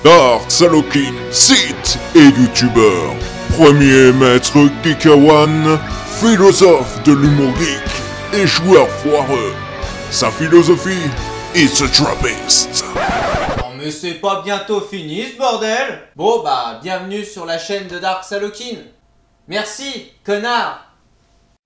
Dark Salokin, site et youtubeur, premier maître Geekawan, philosophe de l'humour geek et joueur foireux. Sa philosophie, it's a trappist. Non mais c'est pas bientôt fini ce bordel. Bon bah bienvenue sur la chaîne de Dark Salokin. Merci connard.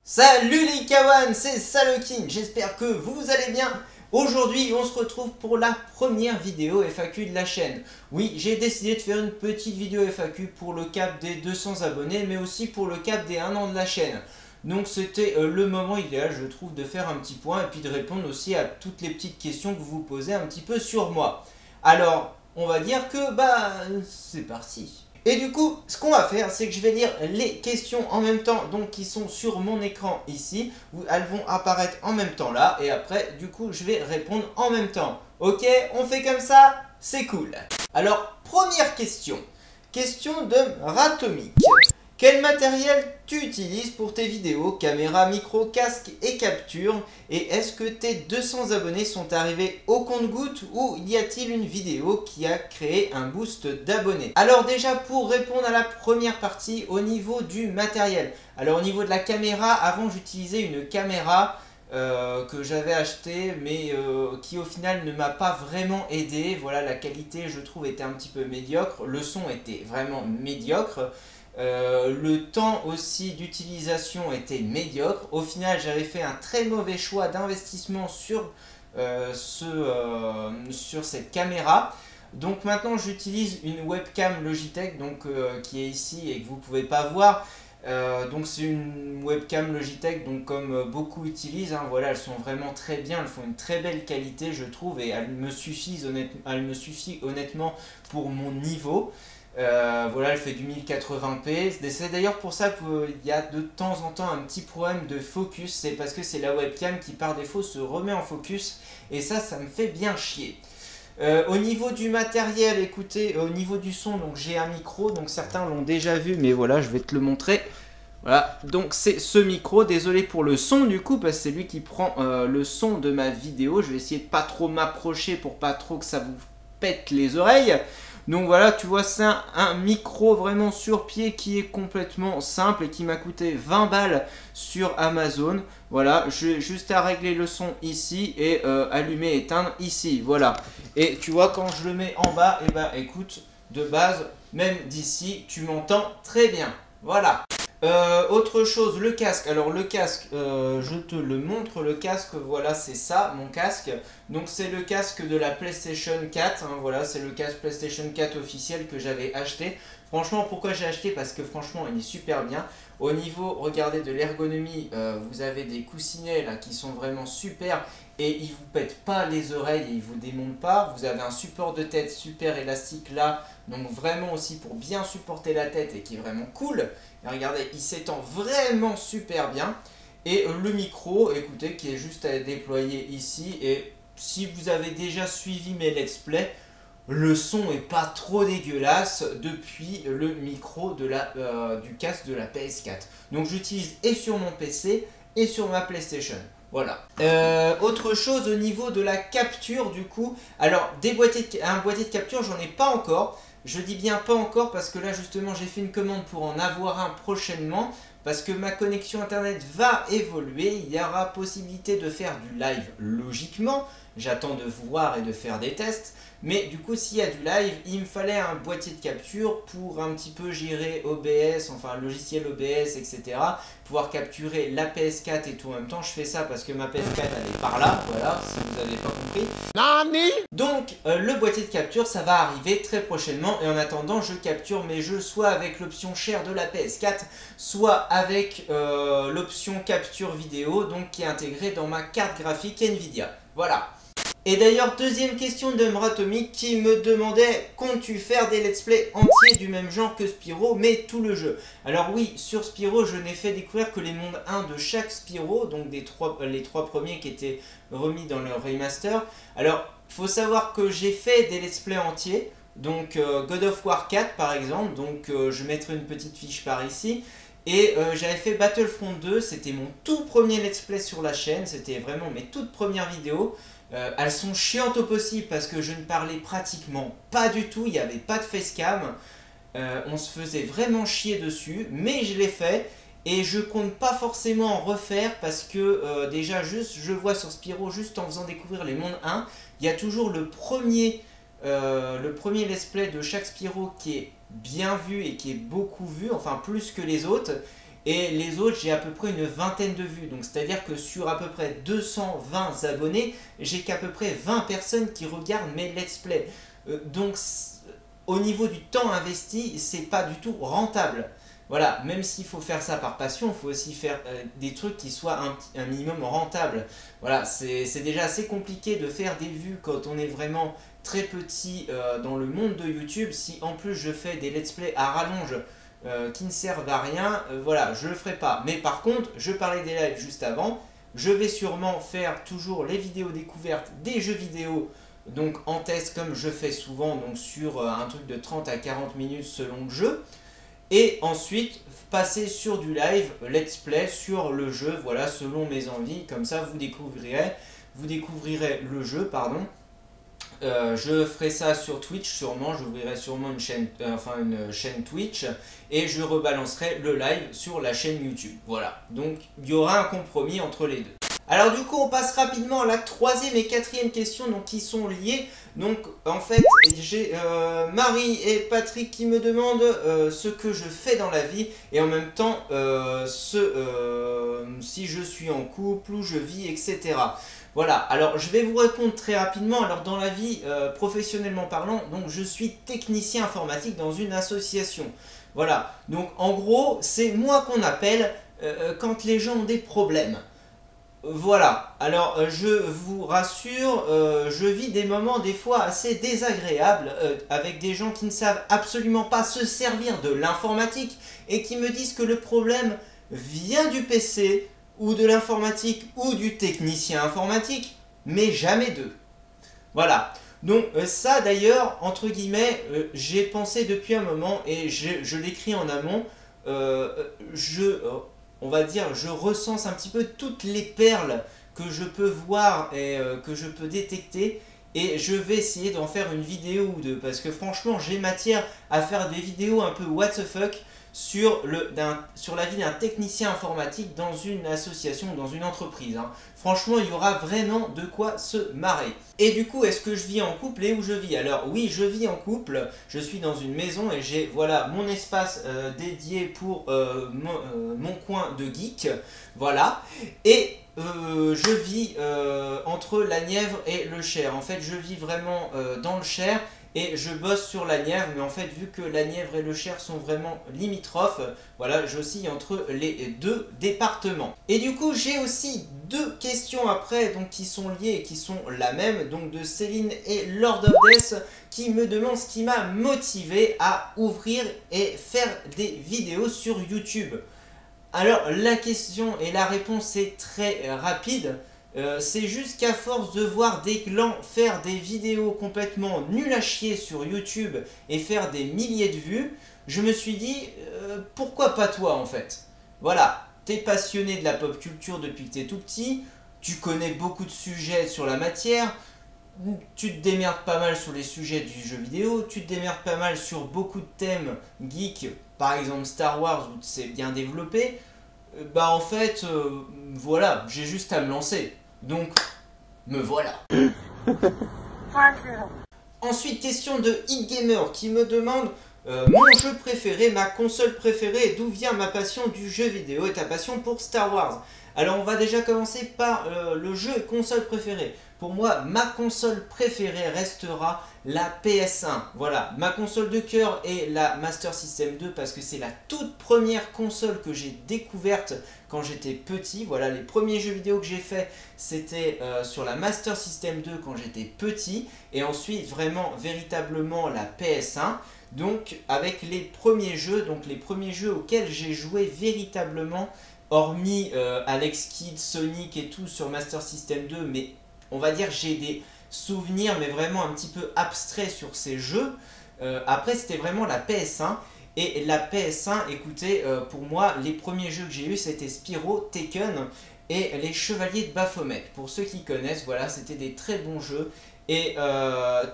Salut les Kawan, c'est Salokin, j'espère que vous allez bien. Aujourd'hui, on se retrouve pour la première vidéo FAQ de la chaîne. Oui, j'ai décidé de faire une petite vidéo FAQ pour le cap des 200 abonnés, mais aussi pour le cap des 1 an de la chaîne. Donc c'était le moment idéal, je trouve, de faire un petit point et puis de répondre aussi à toutes les petites questions que vous vous posez un petit peu sur moi. Alors, on va dire que, c'est parti. Et du coup, ce qu'on va faire, c'est que je vais lire les questions en même temps, donc qui sont sur mon écran ici, où elles vont apparaître en même temps là, et après, du coup, je vais répondre en même temps. Ok, on fait comme ça, c'est cool. Alors, première question. Question de Ratomic. Quel matériel tu utilises pour tes vidéos, caméra, micro, casque et capture? Et est-ce que tes 200 abonnés sont arrivés au compte-gouttes ou y a-t-il une vidéo qui a créé un boost d'abonnés? Alors déjà pour répondre à la première partie au niveau du matériel. Alors au niveau de la caméra, avant j'utilisais une caméra que j'avais acheté mais qui au final ne m'a pas vraiment aidé. Voilà, la qualité je trouve était un petit peu médiocre, le son était vraiment médiocre. Le temps aussi d'utilisation était médiocre. Au final j'avais fait un très mauvais choix d'investissement sur cette caméra. Donc maintenant j'utilise une webcam Logitech donc, qui est ici et que vous pouvez pas voir. Donc c'est une webcam Logitech donc comme beaucoup utilisent, hein, voilà, elles sont vraiment très bien, elles font une très belle qualité je trouve et elles me suffisent honnêtement pour mon niveau. Voilà, elle fait du 1080p. C'est d'ailleurs pour ça qu'il y a de temps en temps un petit problème de focus. C'est parce que c'est la webcam qui par défaut se remet en focus. Et ça me fait bien chier. Au niveau du matériel, écoutez, au niveau du son, donc j'ai un micro. Donc certains l'ont déjà vu, mais voilà, je vais te le montrer. Voilà, donc c'est ce micro. Désolé pour le son du coup, parce que c'est lui qui prend le son de ma vidéo. Je vais essayer de pas trop m'approcher pour pas trop que ça vous pète les oreilles. Donc voilà, tu vois, c'est un micro vraiment sur pied qui est complètement simple et qui m'a coûté 20 balles sur Amazon. Voilà, j'ai juste à régler le son ici et allumer, éteindre ici. Voilà. Et tu vois, quand je le mets en bas, et écoute, de base, même d'ici, tu m'entends très bien. Voilà. Autre chose, le casque. Alors le casque, je te le montre, le casque, voilà, c'est ça, mon casque. Donc c'est le casque de la PlayStation 4, hein, voilà, c'est le casque PlayStation 4 officiel que j'avais acheté. Franchement, pourquoi j'ai acheté? Parce que franchement, il est super bien. Au niveau, regardez, de l'ergonomie, vous avez des coussinets là qui sont vraiment super et ils vous pètent pas les oreilles et ils vous démontent pas. Vous avez un support de tête super élastique là, donc vraiment aussi pour bien supporter la tête et qui est vraiment cool. Et regardez, il s'étend vraiment super bien. Et le micro, écoutez, qui est juste à déployer ici. Et si vous avez déjà suivi mes let's play, le son est pas trop dégueulasse depuis le micro de du casque de la PS4. Donc j'utilise et sur mon PC et sur ma PlayStation. Voilà. Autre chose au niveau de la capture du coup. Alors un boîtier de capture, j'en ai pas encore. Je dis bien pas encore parce que là justement j'ai fait une commande pour en avoir un prochainement. Parce que ma connexion internet va évoluer, il y aura possibilité de faire du live logiquement. J'attends de voir et de faire des tests. Mais du coup s'il y a du live, il me fallait un boîtier de capture pour un petit peu gérer OBS, enfin logiciel OBS, etc. Pouvoir capturer la PS4 et tout en même temps. Je fais ça parce que ma PS4 elle est par là, voilà, si vous n'avez pas compris. Nani. Donc le boîtier de capture ça va arriver très prochainement. Et en attendant je capture mes jeux soit avec l'option chère de la PS4, soit avec l'option capture vidéo, donc qui est intégrée dans ma carte graphique Nvidia. Voilà. Et d'ailleurs, deuxième question de Mratomic qui me demandait: comptes-tu faire des let's play entiers du même genre que Spyro, mais tout le jeu? Alors oui, sur Spyro, je n'ai fait découvrir que les mondes 1 de chaque Spyro, donc les trois premiers qui étaient remis dans le remaster. Alors, il faut savoir que j'ai fait des let's play entiers, donc God of War 4 par exemple, donc je mettrai une petite fiche par ici. Et j'avais fait Battlefront 2, c'était mon tout premier let's play sur la chaîne, c'était vraiment mes toutes premières vidéos. Elles sont chiantes au possible parce que je ne parlais pratiquement pas du tout, il n'y avait pas de facecam. On se faisait vraiment chier dessus, mais je l'ai fait et je compte pas forcément en refaire parce que déjà juste je vois sur Spyro, juste en faisant découvrir les mondes 1, il y a toujours le premier let's play de chaque Spyro qui est bien vu et qui est beaucoup vu, enfin plus que les autres. Et les autres, j'ai à peu près une vingtaine de vues. Donc c'est-à-dire que sur à peu près 220 abonnés, j'ai qu'à peu près 20 personnes qui regardent mes let's play. Donc au niveau du temps investi, c'est pas du tout rentable. Voilà, même s'il faut faire ça par passion, il faut aussi faire des trucs qui soient un minimum rentables. Voilà, c'est déjà assez compliqué de faire des vues quand on est vraiment très petit dans le monde de YouTube. Si en plus je fais des let's play à rallonge qui ne servent à rien, voilà, je le ferai pas. Mais par contre, je parlais des lives juste avant, je vais sûrement faire toujours les vidéos découvertes des jeux vidéo, donc en test comme je fais souvent, donc sur un truc de 30 à 40 minutes selon le jeu. Et ensuite passer sur du live let's play sur le jeu, voilà, selon mes envies, comme ça vous découvrirez le jeu, pardon. Je ferai ça sur Twitch sûrement, j'ouvrirai sûrement une chaîne Twitch et je rebalancerai le live sur la chaîne YouTube. Voilà, donc il y aura un compromis entre les deux. Alors du coup on passe rapidement à la troisième et quatrième question, donc qui sont liées. Donc en fait j'ai Marie et Patrick qui me demandent ce que je fais dans la vie et en même temps si je suis en couple, où je vis, etc. Voilà, alors je vais vous répondre très rapidement. Alors dans la vie, professionnellement parlant, donc je suis technicien informatique dans une association. Voilà, donc en gros, c'est moi qu'on appelle quand les gens ont des problèmes. Voilà, alors je vous rassure, je vis des moments des fois assez désagréables avec des gens qui ne savent absolument pas se servir de l'informatique et qui me disent que le problème vient du PC ou de l'informatique ou du technicien informatique, mais jamais d'eux. Voilà, donc ça d'ailleurs, entre guillemets, j'ai pensé depuis un moment et je l'écris en amont, on va dire, je recense un petit peu toutes les perles que je peux voir et que je peux détecter et je vais essayer d'en faire une vidéo ou deux parce que franchement j'ai matière à faire des vidéos un peu what the fuck sur la vie d'un technicien informatique dans une association, dans une entreprise. Hein. Franchement, il y aura vraiment de quoi se marrer. Et du coup, est-ce que je vis en couple et où je vis? Alors oui, je vis en couple, je suis dans une maison et j'ai voilà, mon espace dédié pour mon coin de geek. Voilà. Et je vis entre la Nièvre et le Cher. En fait, je vis vraiment dans le Cher. Et je bosse sur la Nièvre, mais en fait, vu que la Nièvre et le Cher sont vraiment limitrophes, voilà, j'oscille entre les deux départements. Et du coup, j'ai aussi deux questions après, donc qui sont liées et qui sont la même, donc de Céline et Lord of Death, qui me demandent ce qui m'a motivé à ouvrir et faire des vidéos sur YouTube. Alors, la question et la réponse est très rapide. C'est juste qu'à force de voir des clans faire des vidéos complètement nulles à chier sur YouTube et faire des milliers de vues, je me suis dit pourquoi pas toi en fait. Voilà, t'es passionné de la pop culture depuis que t'es tout petit, tu connais beaucoup de sujets sur la matière, tu te démerdes pas mal sur les sujets du jeu vidéo, tu te démerdes pas mal sur beaucoup de thèmes geeks, par exemple Star Wars où c'est bien développé. Bah en fait, voilà, j'ai juste à me lancer. Donc, me voilà. Ensuite, question de HitGamer qui me demande mon jeu préféré, ma console préférée, d'où vient ma passion du jeu vidéo et ta passion pour Star Wars. Alors, on va déjà commencer par le jeu et console préférée. Pour moi, ma console préférée restera la PS1. Voilà, ma console de cœur est la Master System 2 parce que c'est la toute première console que j'ai découverte quand j'étais petit. Voilà, les premiers jeux vidéo que j'ai fait, c'était sur la Master System 2 quand j'étais petit. Et ensuite, vraiment, véritablement, la PS1. Donc, avec les premiers jeux, auxquels j'ai joué véritablement, hormis Alex Kidd, Sonic et tout sur Master System 2, mais on va dire j'ai des souvenirs mais vraiment un petit peu abstraits sur ces jeux. Après c'était vraiment la PS1 et la PS1, écoutez, pour moi les premiers jeux que j'ai eu c'était Spyro, Tekken et les Chevaliers de Baphomet. Pour ceux qui connaissent, voilà, c'était des très bons jeux. Et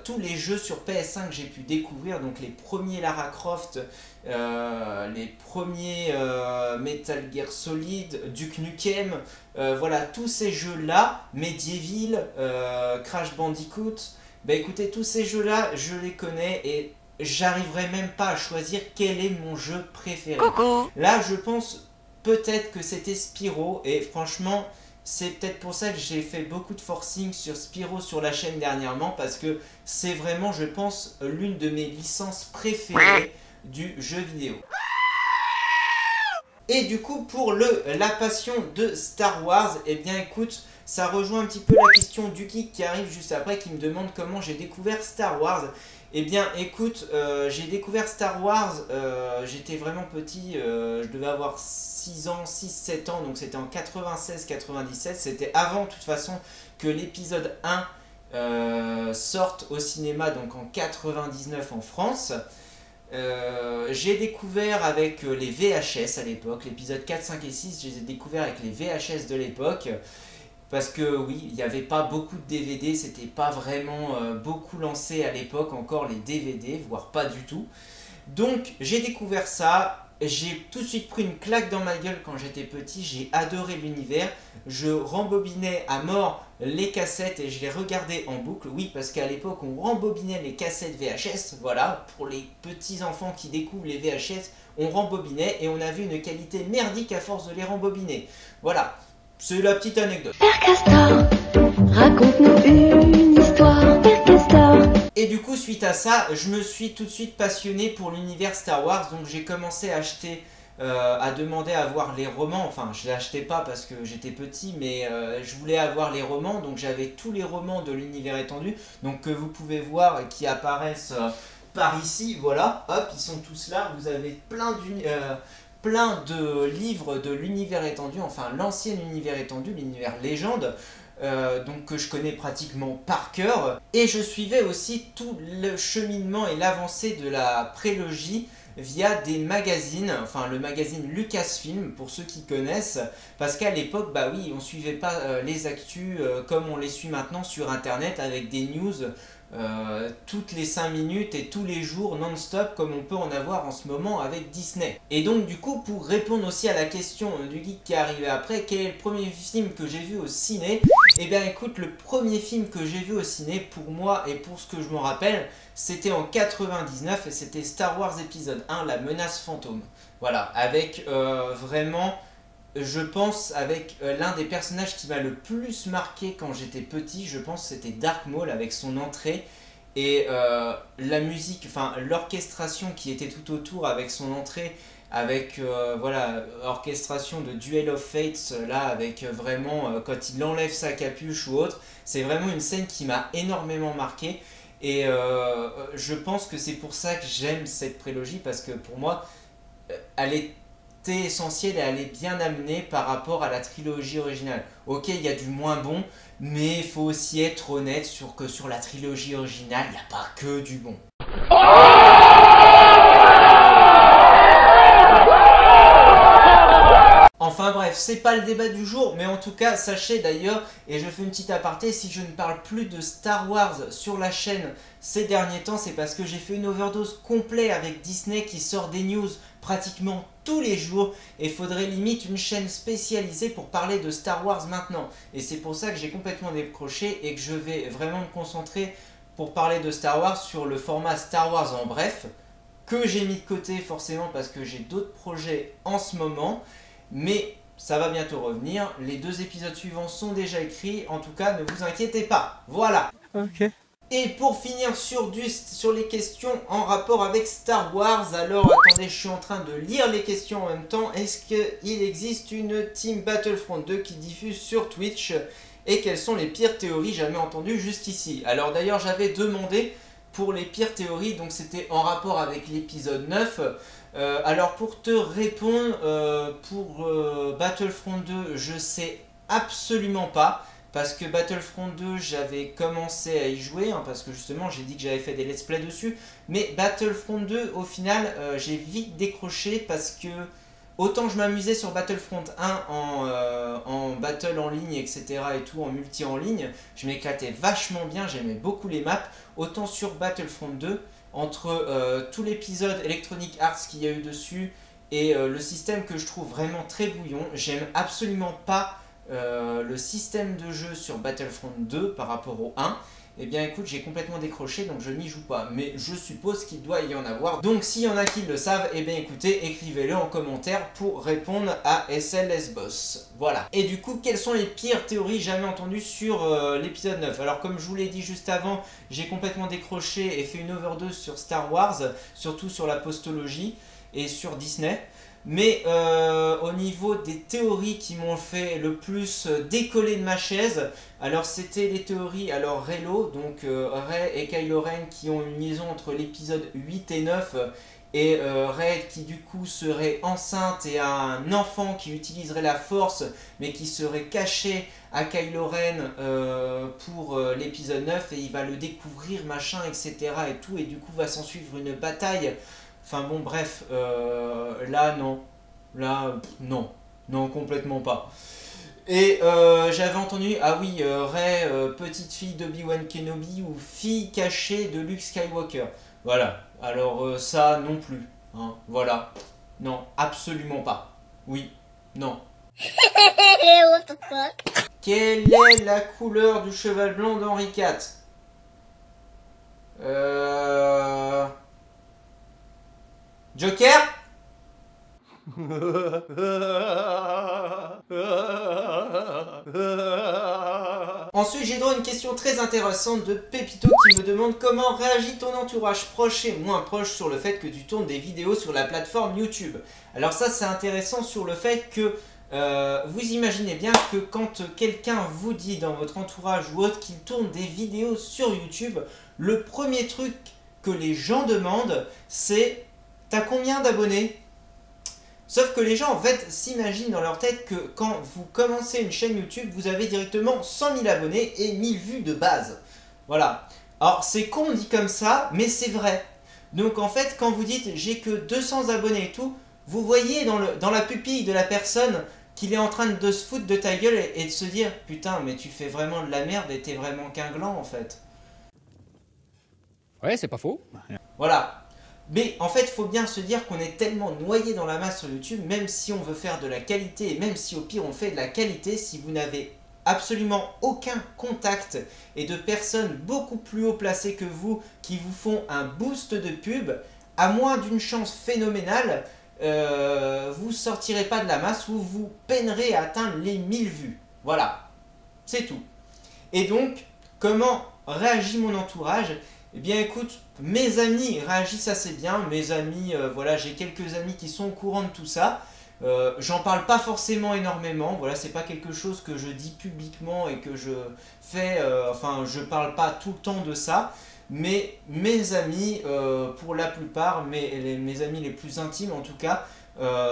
tous les jeux sur PS5 que j'ai pu découvrir, donc les premiers Lara Croft, les premiers Metal Gear Solid, Duke Nukem, voilà, tous ces jeux-là, Medieval, Crash Bandicoot, bah écoutez, tous ces jeux-là, je les connais et j'arriverai même pas à choisir quel est mon jeu préféré. Coucou. Là, je pense peut-être que c'était Spyro et franchement... C'est peut-être pour ça que j'ai fait beaucoup de forcing sur Spyro sur la chaîne dernièrement, parce que c'est vraiment, je pense, l'une de mes licences préférées du jeu vidéo. Et du coup, pour la passion de Star Wars, eh bien écoute, ça rejoint un petit peu la question du geek qui arrive juste après, qui me demande comment j'ai découvert Star Wars. Eh bien écoute, j'ai découvert Star Wars, j'étais vraiment petit, je devais avoir 6 ans, 6-7 ans, donc c'était en 96-97, c'était avant de toute façon que l'épisode 1 sorte au cinéma, donc en 99 en France. J'ai découvert avec les VHS à l'époque, l'épisode 4, 5 et 6, je les ai découverts avec les VHS de l'époque. Parce que oui, il n'y avait pas beaucoup de DVD, c'était pas vraiment beaucoup lancé à l'époque, encore les DVD, voire pas du tout. Donc j'ai découvert ça, j'ai tout de suite pris une claque dans ma gueule quand j'étais petit, j'ai adoré l'univers. Je rembobinais à mort les cassettes et je les regardais en boucle. Oui, parce qu'à l'époque on rembobinait les cassettes VHS, voilà, pour les petits enfants qui découvrent les VHS, on rembobinait et on avait une qualité merdique à force de les rembobiner. Voilà. C'est la petite anecdote. Père Castor, raconte-nous une histoire, Père Castor. Et du coup, suite à ça, je me suis tout de suite passionné pour l'univers Star Wars. Donc j'ai commencé à acheter, à demander à avoir les romans. Enfin, je ne les achetais pas parce que j'étais petit, mais je voulais avoir les romans. Donc j'avais tous les romans de l'univers étendu. Donc que vous pouvez voir et qui apparaissent par ici. Voilà, hop, ils sont tous là. Vous avez plein de livres de l'univers étendu, enfin l'ancien univers étendu, l'univers légende, donc que je connais pratiquement par cœur. Et je suivais aussi tout le cheminement et l'avancée de la prélogie via des magazines, enfin le magazine Lucasfilm pour ceux qui connaissent, parce qu'à l'époque, bah oui, on suivait pas les actus comme on les suit maintenant sur internet avec des news toutes les 5 minutes et tous les jours non-stop comme on peut en avoir en ce moment avec Disney. Et donc du coup, pour répondre aussi à la question du geek qui est arrivé après, quel est le premier film que j'ai vu au ciné? Eh bien écoute, le premier film que j'ai vu au ciné pour moi et pour ce que je me rappelle, c'était en 99 et c'était Star Wars épisode 1, La Menace Fantôme. Voilà, avec vraiment... Je pense avec l'un des personnages qui m'a le plus marqué quand j'étais petit, je pense que c'était Dark Maul avec son entrée et la musique, enfin l'orchestration qui était tout autour avec son entrée, avec voilà, orchestration de Duel of Fates là, avec vraiment quand il enlève sa capuche ou autre, c'est vraiment une scène qui m'a énormément marqué et je pense que c'est pour ça que j'aime cette prélogie parce que pour moi elle est essentielle et elle est bien amenée par rapport à la trilogie originale. Ok, il y a du moins bon, mais il faut aussi être honnête sur que sur la trilogie originale, il n'y a pas que du bon. Enfin bref, c'est pas le débat du jour, mais en tout cas, sachez d'ailleurs, et je fais une petite aparté, si je ne parle plus de Star Wars sur la chaîne ces derniers temps, c'est parce que j'ai fait une overdose complète avec Disney qui sort des news pratiquement tous les jours, et il faudrait limite une chaîne spécialisée pour parler de Star Wars maintenant. Et c'est pour ça que j'ai complètement décroché et que je vais vraiment me concentrer pour parler de Star Wars sur le format Star Wars en bref, que j'ai mis de côté forcément parce que j'ai d'autres projets en ce moment. Mais ça va bientôt revenir, les 2 épisodes suivants sont déjà écrits, en tout cas ne vous inquiétez pas, voilà. Ok. Et pour finir sur les questions en rapport avec Star Wars, alors attendez, je suis en train de lire les questions en même temps. Est-ce qu'il existe une Team Battlefront 2 qui diffuse sur Twitch? Et quelles sont les pires théories jamais entendues jusqu'ici? Alors d'ailleurs j'avais demandé pour les pires théories, donc c'était en rapport avec l'épisode 9. Alors pour te répondre, pour Battlefront 2, je sais absolument pas. Parce que Battlefront 2, j'avais commencé à y jouer, hein, parce que justement j'ai dit que j'avais fait des let's play dessus. Mais Battlefront 2, au final, j'ai vite décroché parce que Autant je m'amusais sur Battlefront 1 en battle en ligne, etc. et tout, en multi en ligne, je m'éclatais vachement bien, j'aimais beaucoup les maps. Autant sur Battlefront 2, entre tout l'épisode Electronic Arts qu'il y a eu dessus et le système que je trouve vraiment très bouillon, j'aime absolument pas le système de jeu sur Battlefront 2 par rapport au 1. Eh bien écoute, j'ai complètement décroché, donc je n'y joue pas. Mais je suppose qu'il doit y en avoir. Donc s'il y en a qui le savent, eh bien écoutez, écrivez-le en commentaire pour répondre à SLS Boss. Voilà. Et du coup, quelles sont les pires théories jamais entendues sur l'épisode 9? Alors comme je vous l'ai dit juste avant, j'ai complètement décroché et fait une overdose sur Star Wars, surtout sur la postologie et sur Disney. Mais au niveau des théories qui m'ont fait le plus décoller de ma chaise, alors c'était les théories, alors Reylo, donc Rey et Kylo Ren qui ont une liaison entre l'épisode 8 et 9, et Rey qui du coup serait enceinte et a un enfant qui utiliserait la force, mais qui serait caché à Kylo Ren pour l'épisode 9, et il va le découvrir, machin, etc. et tout, et du coup va s'en suivre une bataille. Enfin bon, bref, là non, non, complètement pas. Et j'avais entendu, ah oui, Rey, petite fille d'Obi-Wan Kenobi ou fille cachée de Luke Skywalker. Voilà, alors ça non plus, hein, voilà, non, absolument pas. Oui, non. What the fuck? Quelle est la couleur du cheval blanc d'Henri IV? Joker? Ensuite, j'ai droit à une question très intéressante de Pépito qui me demande comment réagit ton entourage proche et moins proche sur le fait que tu tournes des vidéos sur la plateforme YouTube. Alors ça, c'est intéressant sur le fait que vous imaginez bien que quand quelqu'un vous dit dans votre entourage ou autre qu'il tourne des vidéos sur YouTube, le premier truc que les gens demandent, c'est « T'as combien d'abonnés ?» Sauf que les gens en fait s'imaginent dans leur tête que quand vous commencez une chaîne YouTube, vous avez directement 100 000 abonnés et 1000 vues de base. Voilà. Alors c'est con dit comme ça, mais c'est vrai. Donc en fait, quand vous dites j'ai que 200 abonnés et tout, vous voyez dans la pupille de la personne qu'il est en train de se foutre de ta gueule et de se dire putain mais tu fais vraiment de la merde et t'es vraiment qu'un gland en fait. Ouais, c'est pas faux. Voilà. Mais en fait, il faut bien se dire qu'on est tellement noyé dans la masse sur YouTube, même si on veut faire de la qualité, et même si au pire on fait de la qualité, si vous n'avez absolument aucun contact et de personnes beaucoup plus haut placées que vous qui vous font un boost de pub, à moins d'une chance phénoménale, vous sortirez pas de la masse ou vous peinerez à atteindre les 1000 vues. Voilà, c'est tout. Et donc, comment réagit mon entourage ? Eh bien écoute, mes amis réagissent assez bien, mes amis, voilà, j'ai quelques amis qui sont au courant de tout ça. J'en parle pas forcément énormément, voilà, c'est pas quelque chose que je dis publiquement et que je fais, enfin je parle pas tout le temps de ça, mais mes amis, pour la plupart, mes amis les plus intimes en tout cas,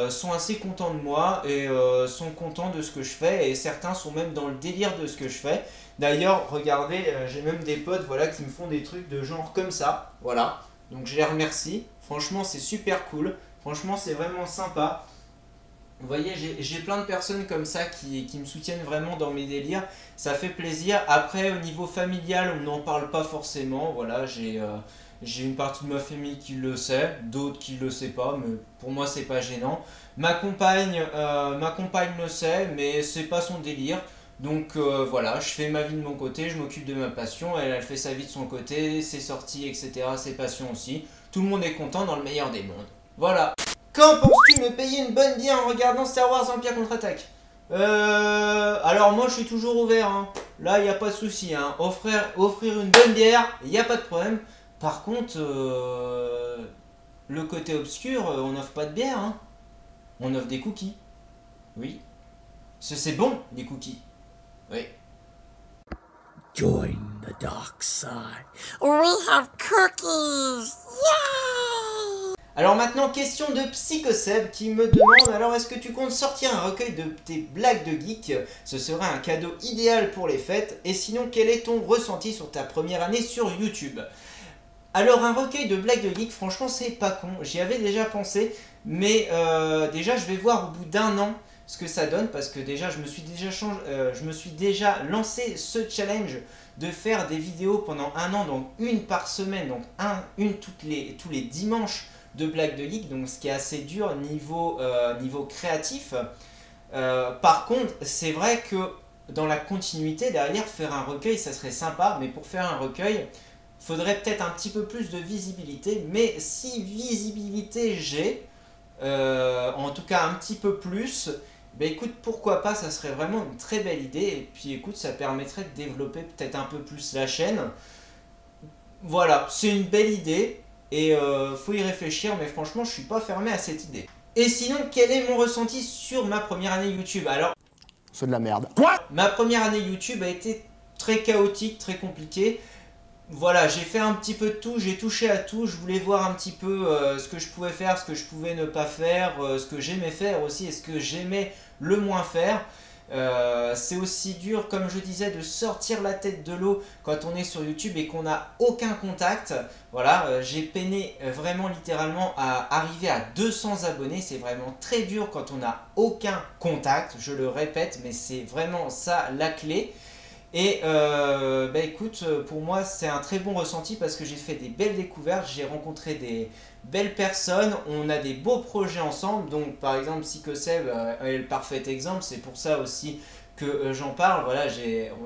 sont assez contents de moi et sont contents de ce que je fais, et certains sont même dans le délire de ce que je fais. D'ailleurs, regardez, j'ai même des potes voilà, qui me font des trucs de genre comme ça, voilà. Donc je les remercie, franchement c'est super cool, franchement c'est vraiment sympa. Vous voyez, j'ai plein de personnes comme ça qui me soutiennent vraiment dans mes délires, ça fait plaisir. Après, au niveau familial, on n'en parle pas forcément, voilà, j'ai une partie de ma famille qui le sait, d'autres qui le sait pas, mais pour moi c'est pas gênant. Ma compagne le sait, mais c'est pas son délire. Donc voilà, je fais ma vie de mon côté, je m'occupe de ma passion, elle fait sa vie de son côté, ses sorties, etc., ses passions aussi. Tout le monde est content dans le meilleur des mondes. Voilà. Quand penses-tu me payer une bonne bière en regardant Star Wars Empire Contre-Attaque ? Alors moi je suis toujours ouvert, hein. Là il n'y a pas de souci, hein. Offrir une bonne bière, il n'y a pas de problème. Par contre, le côté obscur, on n'offre pas de bière, hein. On offre des cookies. Oui. C'est bon, les cookies. Oui. Join the dark side. We have cookies! Yay! Alors maintenant, question de Psychoseb qui me demande, alors est-ce que tu comptes sortir un recueil de tes blagues de geek? Ce serait un cadeau idéal pour les fêtes. Et sinon, quel est ton ressenti sur ta première année sur YouTube? Alors un recueil de blagues de geek, franchement c'est pas con, j'y avais déjà pensé, mais déjà je vais voir au bout d'un an ce que ça donne, parce que déjà je me suis déjà lancé ce challenge de faire des vidéos pendant un an, donc une par semaine, donc tous les dimanches de blagues de geek, donc ce qui est assez dur niveau créatif. Par contre, c'est vrai que dans la continuité derrière, faire un recueil ça serait sympa, mais pour faire un recueil faudrait peut-être un petit peu plus de visibilité, mais si visibilité j'ai, en tout cas un petit peu plus, ben écoute, pourquoi pas, ça serait vraiment une très belle idée, et puis écoute, ça permettrait de développer peut-être un peu plus la chaîne. Voilà, c'est une belle idée, et faut y réfléchir, mais franchement je suis pas fermé à cette idée. Et sinon, quel est mon ressenti sur ma première année YouTube? Alors, C'est de la merde. Quoi? ma première année YouTube a été très chaotique, très compliquée. Voilà, j'ai fait un petit peu de tout, j'ai touché à tout, je voulais voir un petit peu ce que je pouvais faire, ce que je pouvais ne pas faire, ce que j'aimais faire aussi et ce que j'aimais le moins faire. C'est aussi dur, comme je disais, de sortir la tête de l'eau quand on est sur YouTube et qu'on n'a aucun contact. Voilà, j'ai peiné vraiment littéralement à arriver à 200 abonnés. C'est vraiment très dur quand on n'a aucun contact, je le répète, mais c'est vraiment ça la clé. Et bah écoute, pour moi c'est un très bon ressenti parce que j'ai fait des belles découvertes, j'ai rencontré des belles personnes, on a des beaux projets ensemble. Donc par exemple Psychoseb est le parfait exemple, c'est pour ça aussi que j'en parle. Voilà,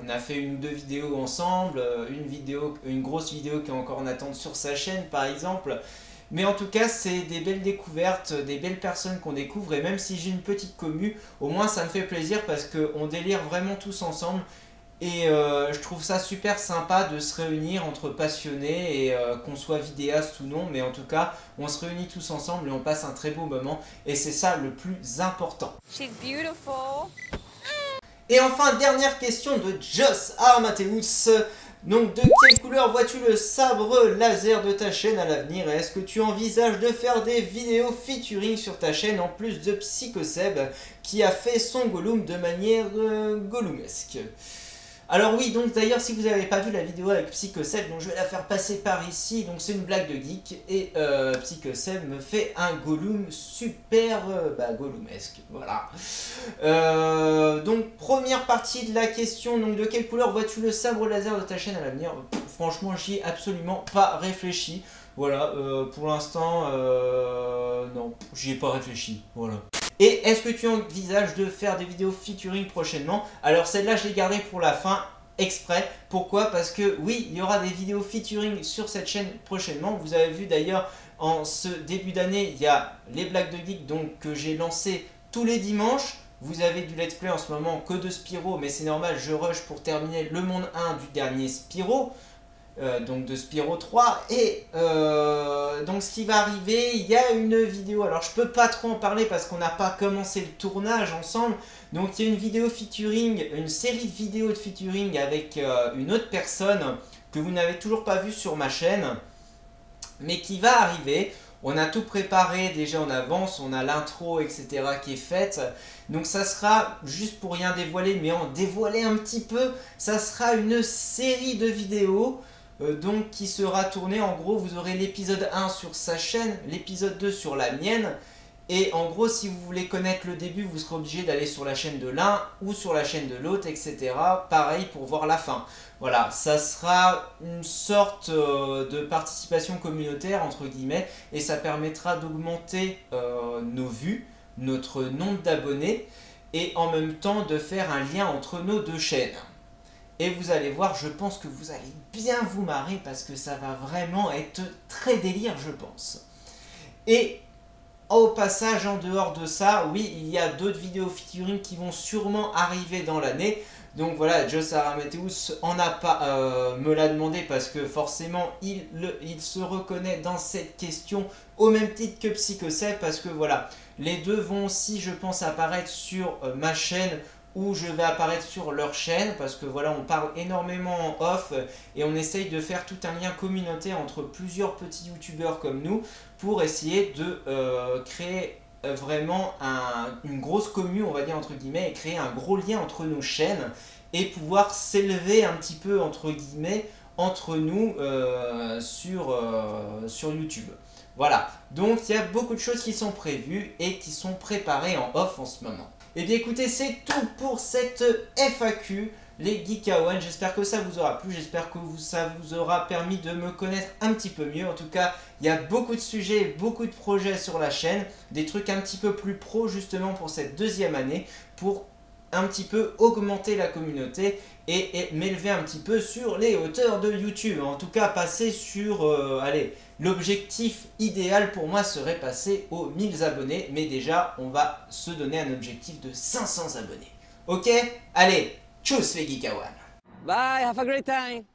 on a fait une ou deux vidéos ensemble, une grosse vidéo qui est encore en attente sur sa chaîne par exemple. Mais en tout cas, c'est des belles découvertes, des belles personnes qu'on découvre, et même si j'ai une petite commu, au moins ça me fait plaisir parce qu'on délire vraiment tous ensemble. Et je trouve ça super sympa de se réunir entre passionnés et qu'on soit vidéaste ou non, mais en tout cas on se réunit tous ensemble et on passe un très beau moment et c'est ça le plus important. She's beautiful. Et enfin, dernière question de Joss Armateus. Donc, de quelle couleur vois-tu le sabre laser de ta chaîne à l'avenir? Et est-ce que tu envisages de faire des vidéos featuring sur ta chaîne en plus de Psychoseb qui a fait son Gollum de manière Gollumesque? Alors oui, donc d'ailleurs si vous n'avez pas vu la vidéo avec Psychoseb, donc je vais la faire passer par ici, donc c'est une blague de geek, et Psychoseb me fait un Gollum super Gollumesque, voilà. Donc première partie de la question, donc de quelle couleur vois-tu le sabre laser de ta chaîne à l'avenir? Franchement j'y ai absolument pas réfléchi, voilà, pour l'instant, non, j'y ai pas réfléchi, voilà. Et est-ce que tu envisages de faire des vidéos featuring prochainement? Alors celle-là je l'ai gardée pour la fin exprès. Pourquoi? Parce que oui, il y aura des vidéos featuring sur cette chaîne prochainement. Vous avez vu d'ailleurs en ce début d'année, il y a les blagues de geek donc, que j'ai lancé tous les dimanches. Vous avez du let's play en ce moment que de Spyro, mais c'est normal, je rush pour terminer le monde 1 du dernier Spyro. Donc de Spyro 3 et donc ce qui va arriver, il y a une vidéo, alors je peux pas trop en parler parce qu'on n'a pas commencé le tournage ensemble, donc il y a une vidéo featuring, une série de vidéos de featuring avec une autre personne que vous n'avez toujours pas vue sur ma chaîne mais qui va arriver. On a tout préparé déjà en avance, on a l'intro etc qui est faite. Donc ça sera, juste pour rien dévoiler mais en dévoiler un petit peu, ça sera une série de vidéos donc qui sera tournée. En gros vous aurez l'épisode 1 sur sa chaîne, l'épisode 2 sur la mienne. Et en gros si vous voulez connaître le début vous serez obligé d'aller sur la chaîne de l'un ou sur la chaîne de l'autre etc. Pareil pour voir la fin. Voilà, ça sera une sorte de participation communautaire entre guillemets et ça permettra d'augmenter nos vues, notre nombre d'abonnés et en même temps de faire un lien entre nos deux chaînes. Et vous allez voir, je pense que vous allez bien vous marrer parce que ça va vraiment être très délire je pense. Et au passage, en dehors de ça, oui, il y a d'autres vidéos featuring qui vont sûrement arriver dans l'année. Donc voilà, Joss Armateus me l'a demandé parce que forcément il se reconnaît dans cette question au même titre que Psychoseb parce que voilà, les deux vont aussi je pense apparaître sur ma chaîne où je vais apparaître sur leur chaîne parce que voilà, on parle énormément en off et on essaye de faire tout un lien communautaire entre plusieurs petits youtubeurs comme nous pour essayer de créer vraiment une grosse commu, on va dire entre guillemets, et créer un gros lien entre nos chaînes et pouvoir s'élever un petit peu entre guillemets entre nous sur YouTube. Voilà, donc il y a beaucoup de choses qui sont prévues et qui sont préparées en off en ce moment. Et bien écoutez, c'est tout pour cette FAQ, les Geekawan. J'espère que ça vous aura plu, j'espère que ça vous aura permis de me connaître un petit peu mieux. En tout cas, il y a beaucoup de sujets, beaucoup de projets sur la chaîne, des trucs un petit peu plus pro justement pour cette deuxième année, pour un petit peu augmenter la communauté et m'élever un petit peu sur les hauteurs de YouTube. En tout cas, passer sur... allez, l'objectif idéal pour moi serait passer aux 1000 abonnés. Mais déjà, on va se donner un objectif de 500 abonnés. Ok? Allez, tchuss les Geekawan! Bye, have a great time!